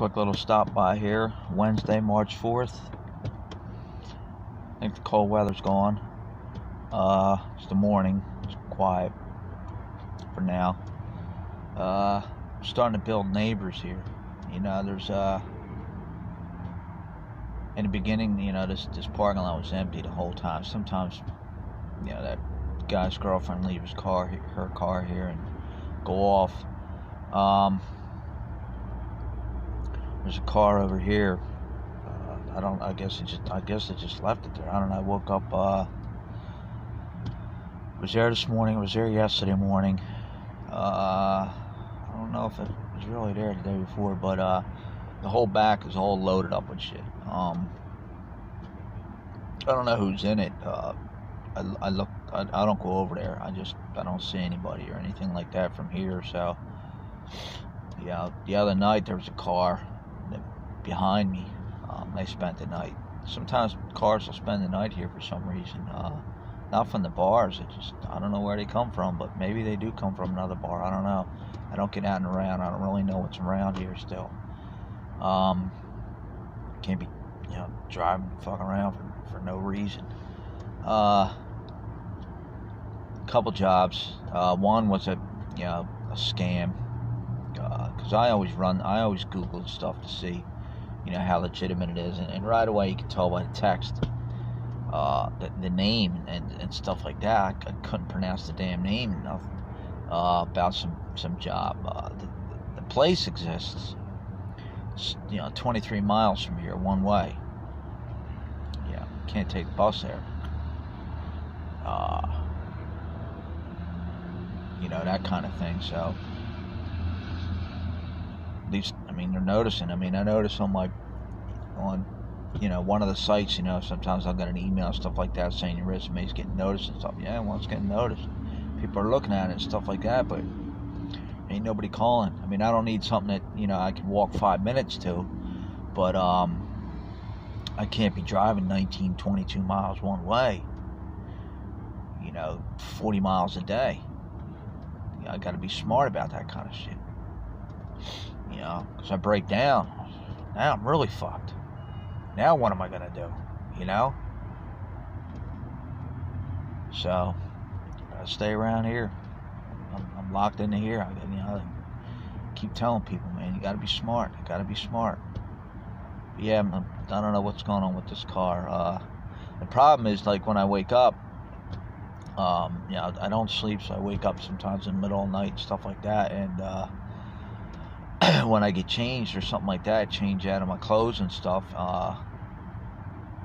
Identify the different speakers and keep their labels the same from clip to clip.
Speaker 1: quick little stop by here. Wednesday, March 4th. I think the cold weather's gone. It's the morning. It's quiet for now. Starting to build neighbors here. You know, there's in the beginning, you know, this parking lot was empty the whole time. Sometimes, you know, that guy's girlfriend leave her car here and go off. There's a car over here. I guess it just left it there. I don't know. I woke up. Was there this morning. Was there yesterday morning. I don't know if it was really there the day before, but the whole back is all loaded up with shit. I don't know who's in it. I look. I don't go over there. I don't see anybody or anything like that from here. So yeah, the other night there was a car behind me. They spent the night. Sometimes cars will spend the night here for some reason. Not from the bars. I don't know where they come from, but maybe they do come from another bar. I don't know. I don't get out and around. I don't really know what's around here still. Can't be, you know, driving fucking around for no reason. Couple jobs. One was a scam. Because I always Google stuff to see, you know, how legitimate it is, and right away you can tell by the text, the name and stuff like that. I couldn't pronounce the damn name enough. About some job. The place exists, you know, 23 miles from here, one way. Yeah, can't take the bus there. You know, that kind of thing. So at least, I mean, they're noticing. I mean, I notice on you know, one of the sites, you know, sometimes I'll get an email and stuff like that saying your resume's getting noticed and stuff. Yeah, well, it's getting noticed. People are looking at it and stuff like that, but ain't nobody calling. I mean, I don't need something that, you know, I can walk 5 minutes to, but I can't be driving 19, 22 miles one way, you know, 40 miles a day. You know, I got to be smart about that kind of shit. You know, because I break down. Now I'm really fucked. Now what am I going to do? You know? So, I stay around here. I'm locked into here. You know, I keep telling people, man, you got to be smart. You got to be smart. But yeah, I don't know what's going on with this car. The problem is, like, when I wake up, you know, I don't sleep, so I wake up sometimes in the middle of the night and stuff like that, and when I get changed or something like that, change out of my clothes and stuff, yeah,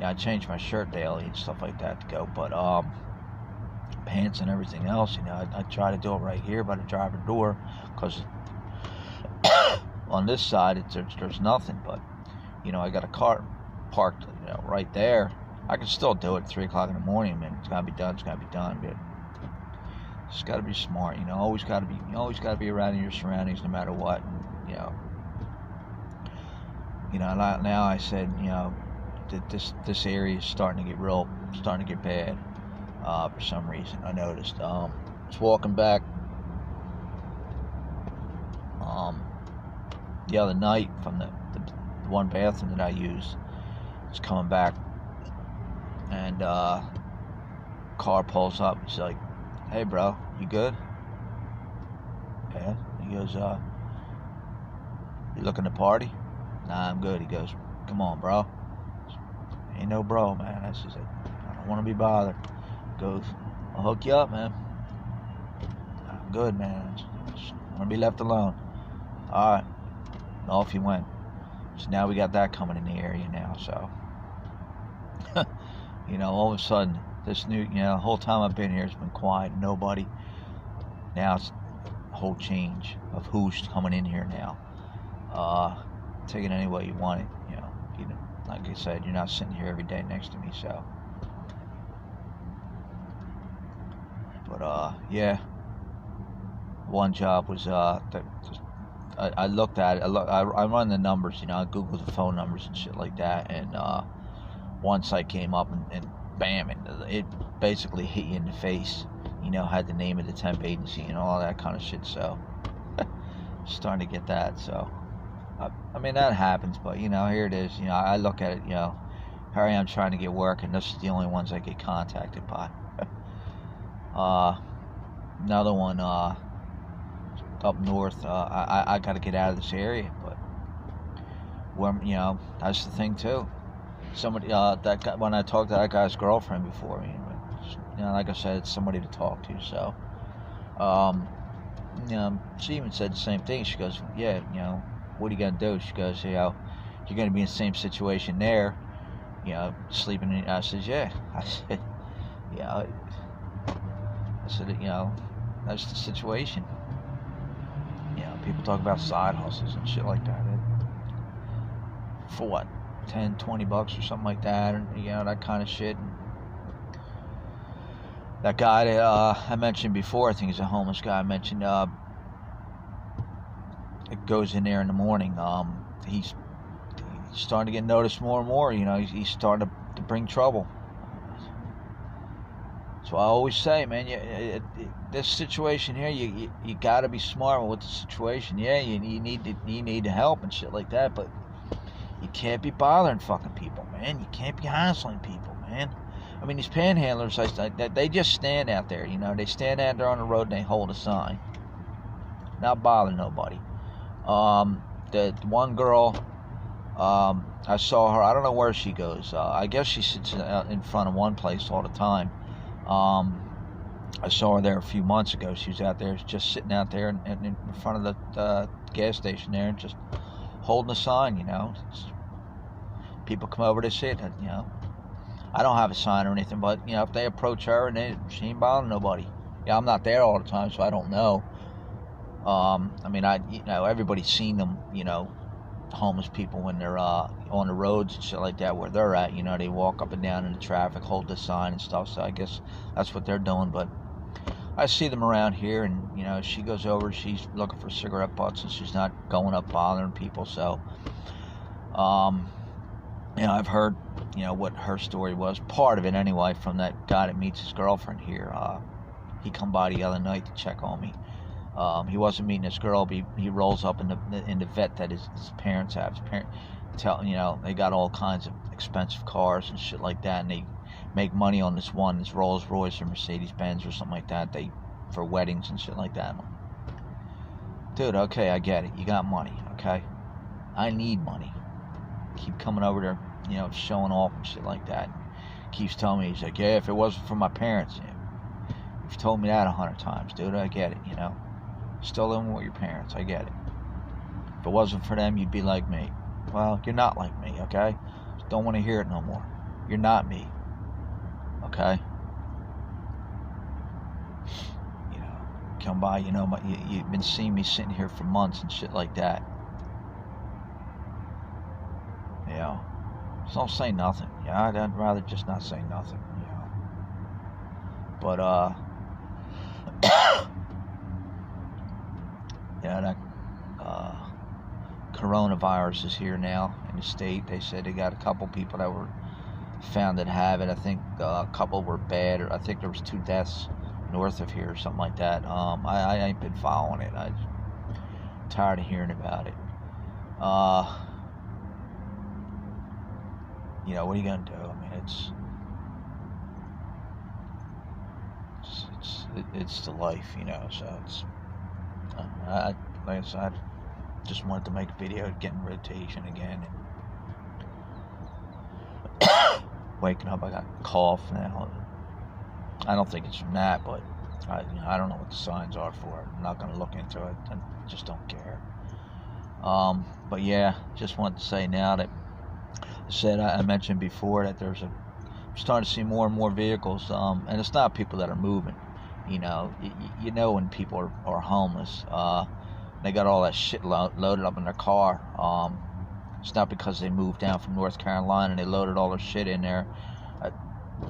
Speaker 1: I change my shirt daily and stuff like that to go, but pants and everything else, you know, I try to do it right here by the driver door, because on this side there's nothing, but, you know, I got a car parked, you know, right there. I can still do it at 3 o'clock in the morning, man. It's gotta be done. But just gotta be smart, you know. You always gotta be around your surroundings, no matter what. And, you know. Now I said, you know, that this area is starting to get bad. For some reason, I noticed. I was walking back the other night from the one bathroom that I use. It's coming back. And car pulls up. He's like, "Hey, bro, you good?" Yeah. He goes, "You looking to party?" "Nah, I'm good." He goes, "Come on, bro." "Ain't no bro, man." I said, "I don't want to be bothered." He goes, "I'll hook you up, man." "I'm good, man. I just want to be left alone." All right. And off he went. So now we got that coming in the area now, so. You know, all of a sudden, this new, you know, the whole time I've been here, it's been quiet, nobody. Now it's a whole change of who's coming in here now. Take it any way you want it, you know. Like I said, you're not sitting here every day next to me, so. But, yeah. One job was, I looked at it, I run the numbers, you know, I Google the phone numbers and shit like that, and, one site came up and bam, it basically hit you in the face. You know, had the name of the temp agency and all that kind of shit. So starting to get that. So I mean, that happens, but, you know, here it is. You know, I look at it, you know, here I am trying to get work, and this is the only ones I get contacted by. Another one, up north, I got to get out of this area, but, you know, that's the thing, too. Somebody, that guy, when I talked to that guy's girlfriend before, you know, like I said, it's somebody to talk to, so, you know, she even said the same thing. She goes, yeah, you know, what are you gonna do? She goes, you know, you're gonna be in the same situation there, you know, sleeping in. I said, yeah. I said, yeah. I said, you know, that's the situation. You know, people talk about side hustles and shit like that. For what, 10, 20 bucks or something like that, and you know, that kind of shit. And that guy that I mentioned before, I think he's a homeless guy. I mentioned it goes in there in the morning. He's starting to get noticed more and more. You know, he's starting to bring trouble. So I always say, man, this situation here, you got to be smart with the situation. Yeah, you need to help and shit like that, but you can't be bothering fucking people, man. You can't be hassling people, man. I mean, these panhandlers, they just stand out there, you know. They stand out there on the road and they hold a sign. Not bother nobody. The one girl, I saw her. I don't know where she goes. I guess she sits in front of one place all the time. I saw her there a few months ago. She was out there, just sitting out there in front of the gas station there, and just holding a sign, you know. People come over to see it, you know. I don't have a sign or anything, but, you know, if they approach her and she ain't bothering nobody. Yeah, I'm not there all the time, so I don't know. I mean, you know, everybody's seen them, you know, homeless people when they're on the roads and shit like that where they're at. You know, they walk up and down in the traffic, hold the sign and stuff. So I guess that's what they're doing. But I see them around here, and, you know, she goes over, she's looking for cigarette butts, and she's not going up bothering people. So, you know, I've heard, you know, what her story was, part of it anyway, from that guy that meets his girlfriend here. He come by the other night to check on me. He wasn't meeting his girl, but he rolls up in the vet that his parents have. You know, they got all kinds of expensive cars and shit like that, and they make money on this Rolls Royce or Mercedes Benz or something like that. For weddings and shit like that. Dude, okay, I get it. You got money, okay? I need money. Keep coming over there, you know, showing off and shit like that. Keeps telling me, he's like, yeah, if it wasn't for my parents, you've told me that 100 times, dude. I get it, you know. Still living with your parents, I get it. If it wasn't for them, you'd be like me. Well, you're not like me, okay? Just don't want to hear it no more. You're not me, okay? You know, come by, you know, you've been seeing me sitting here for months and shit like that. You know, just don't say nothing. Yeah, I'd rather just not say nothing, you know. But, yeah, that coronavirus is here now in the state. They said they got a couple people that were found that have it. I think a couple were bad, or I think there was 2 deaths north of here or something like that. I ain't been following it. I'm tired of hearing about it. You know, what are you gonna do? I mean, it's the life, you know. So it's like I said, I just wanted to make a video, get in rotation again. And waking up, I got a cough now. I don't think it's from that, but I don't know what the signs are for it. I'm not gonna look into it. I just don't care. But yeah, just wanted to say now that I mentioned before that I'm starting to see more and more vehicles, and it's not people that are moving. You know, you know when people are homeless, they got all that shit loaded up in their car. It's not because they moved down from North Carolina and they loaded all their shit in there.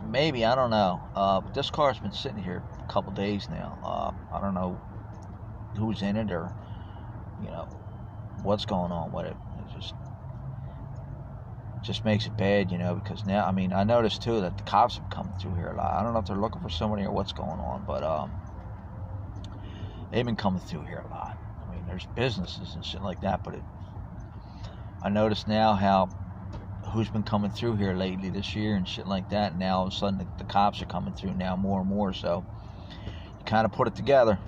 Speaker 1: Maybe, I don't know. But this car's been sitting here a couple days now. I don't know who's in it, or, you know, what's going on with it. It just makes it bad, you know, because now, I mean, I noticed too that the cops have come through here a lot. I don't know if they're looking for somebody or what's going on, but they've been coming through here a lot. I mean, there's businesses and shit like that, but I notice now how who's been coming through here lately this year and shit like that. And now all of a sudden the cops are coming through now more and more. So you kind of put it together.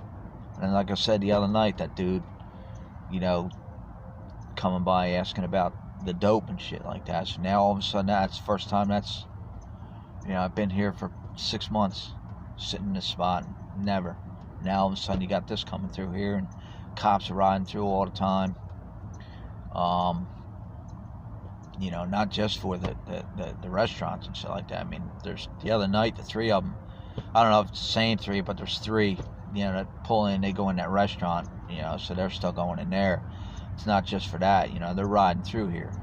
Speaker 1: And like I said the other night, that dude, you know, coming by asking about the dope and shit like that. So now all of a sudden that's the first time that's, you know, I've been here for 6 months sitting in this spot. Never. Now all of a sudden you got this coming through here and cops are riding through all the time. You know, not just for the restaurants and shit like that. I mean, there's the other night, the three of them, I don't know if it's the same three, but there's three, you know, that pull in, they go in that restaurant, you know, so they're still going in there. It's not just for that, you know, they're riding through here.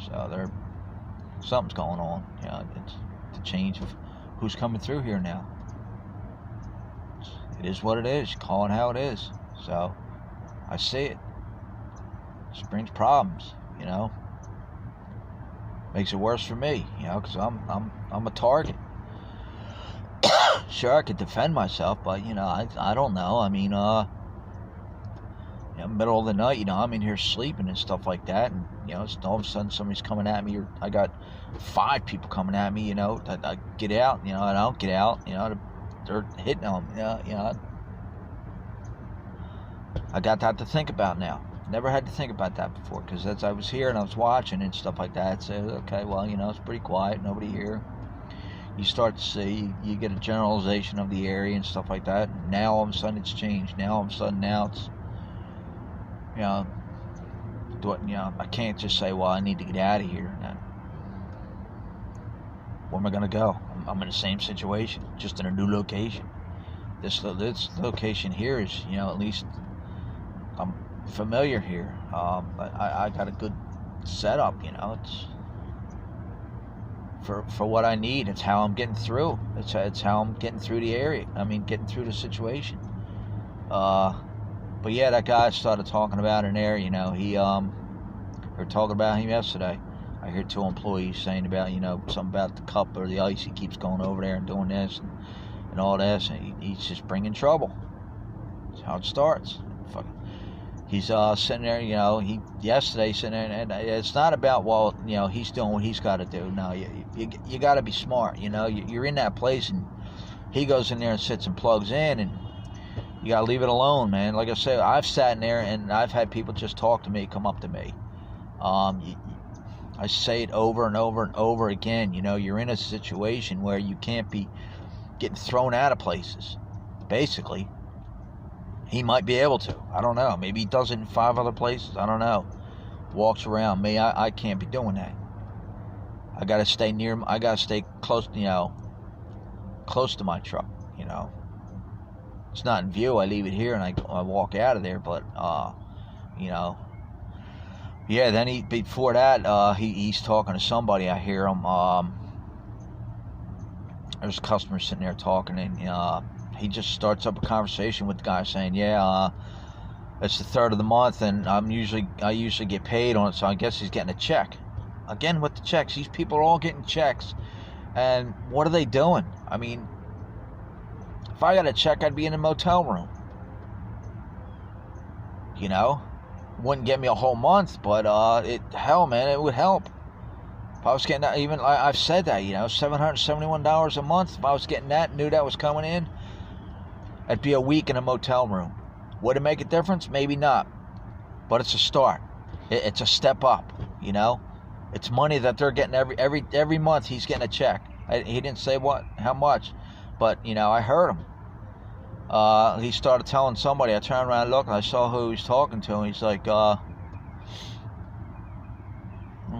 Speaker 1: So something's going on, you know, it's the change of who's coming through here now. It is what it is, you call it how it is. So, I see it. This brings problems, you know. Makes it worse for me, you know, because I'm a target. Sure, I could defend myself, but you know, I don't know. I mean, you know, middle of the night, you know, I'm in here sleeping and stuff like that, and you know, all of a sudden somebody's coming at me. Or I got 5 people coming at me, you know. I get out, you know, and I don't get out, you know. They're hitting on me, you know. I got that to think about now. Never had to think about that before, because as I was here and I was watching and stuff like that, I'd say, okay, well, you know, it's pretty quiet, nobody here. You start to see, you get a generalization of the area and stuff like that. And now all of a sudden it's changed. Now all of a sudden it's, you know, I can't just say, well, I need to get out of here. Now, where am I going to go? I'm in the same situation, just in a new location. This location here is, you know, at least I'm familiar here. I got a good setup, you know. It's for what I need. It's how I'm getting through. It's how I'm getting through the area. I mean, getting through the situation. But yeah, that guy started talking about in there. You know, we were talking about him yesterday. I hear 2 employees saying about, you know, something about the cup or the ice. He keeps going over there and doing this and all this, and he's just bringing trouble. That's how it starts. He's sitting there, you know, yesterday sitting there, and it's not about, well, you know, he's doing what he's got to do. No, you got to be smart, you know. You're in that place, and he goes in there and sits and plugs in, and you got to leave it alone, man. Like I said, I've sat in there, and I've had people just talk to me, come up to me. I say it over and over and over again, you know, you're in a situation where you can't be getting thrown out of places, basically. He might be able to. I don't know. Maybe he does it in 5 other places. I don't know. Walks around. Me, I can't be doing that. I got to stay near. I got to stay close, you know, close to my truck, you know. It's not in view. I leave it here and I walk out of there. But, you know. Yeah, then before that, he's talking to somebody. I hear him. There's a customer sitting there talking, and he just starts up a conversation with the guy saying, yeah, it's the 3rd of the month, and I usually get paid on it, so I guess he's getting a check. Again, with the checks, these people are all getting checks, and what are they doing? I mean, if I got a check, I'd be in a motel room. You know, wouldn't get me a whole month, but hell, man, it would help. If I was getting that, even I've said that, you know, $771 a month. If I was getting that, knew that was coming in, I'd be a week in a motel room. Would it make a difference? Maybe not. But it's a start. It's a step up, you know? It's money that they're getting every month. He's getting a check. He didn't say how much, but, you know, I heard him. He started telling somebody. I turned around and looked, and I saw who he was talking to, and he's like,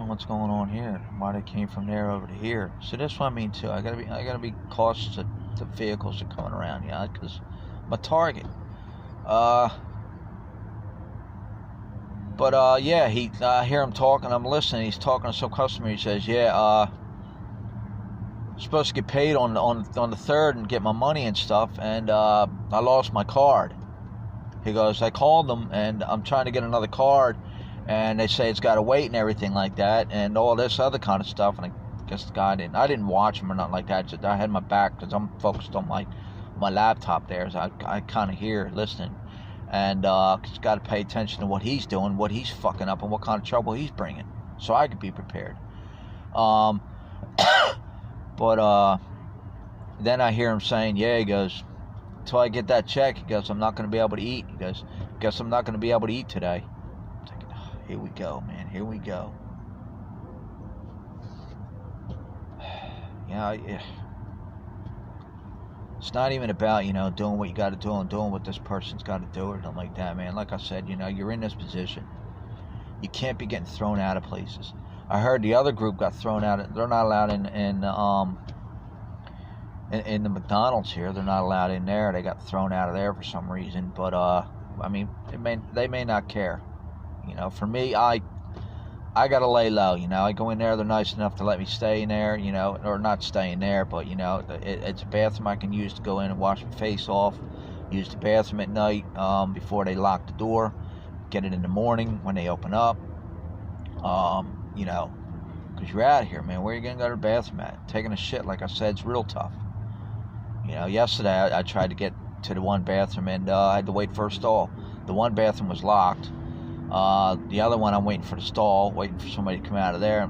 Speaker 1: what's going on here? Why they came from there over to here? So that's what I mean too. I gotta be cautious of the vehicles that are coming around, yeah, because I'm a target. Yeah, I hear him talking. I'm listening. He's talking to some customer. He says, "Yeah, I'm supposed to get paid on the 3rd and get my money and stuff, and I lost my card." He goes, "I called them, and I'm trying to get another card, and they say it's got to wait and everything like that, and all this other kind of stuff." And I guess the guy I didn't watch him or nothing like that. Just, I had my back because I'm focused on my laptop there, so I kind of hear listening. And he's got to pay attention to what he's doing, what he's fucking up, and what kind of trouble he's bringing, so I could be prepared. But then I hear him saying, yeah, he goes, until I get that check, he goes, I'm not going to be able to eat. He goes, guess I'm not going to be able to eat today. I'm thinking, oh, here we go, man, here we go. Yeah, it's not even about, doing what you got to do and doing what this person's got to do or something like that, man. Like I said, you're in this position. You can't be getting thrown out of places. I heard the other group got thrown out. They're not allowed in the McDonald's here. They're not allowed in there. They got thrown out of there for some reason. But I mean, they may not care. For me, I gotta lay low. I go in there. They're nice enough to let me stay in there. Or not stay in there, but it's a bathroom I can use to go in and wash my face off. Use the bathroom at night before they lock the door. Get it in the morning when they open up. Because you're out of here, man. Where are you going to go to the bathroom at? Taking a shit, like I said, it's real tough. Yesterday I tried to get to the one bathroom and I had to wait for a stall. The one bathroom was locked. The other one, I'm waiting for the stall, waiting for somebody to come out of there.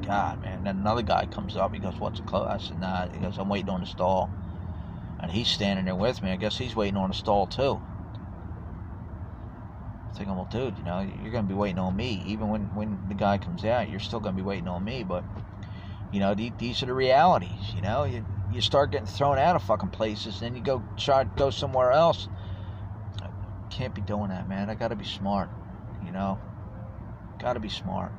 Speaker 1: God, man. Then another guy comes up. He goes, what's it closed? I said, nah. He goes, I'm waiting on the stall. And he's standing there with me. I guess he's waiting on the stall, too. I'm thinking, well, dude, you're going to be waiting on me. Even when the guy comes out, you're still going to be waiting on me. But, these are the realities, You start getting thrown out of fucking places, then you try to go somewhere else. I can't be doing that, man. I got to be smart, Got to be smart.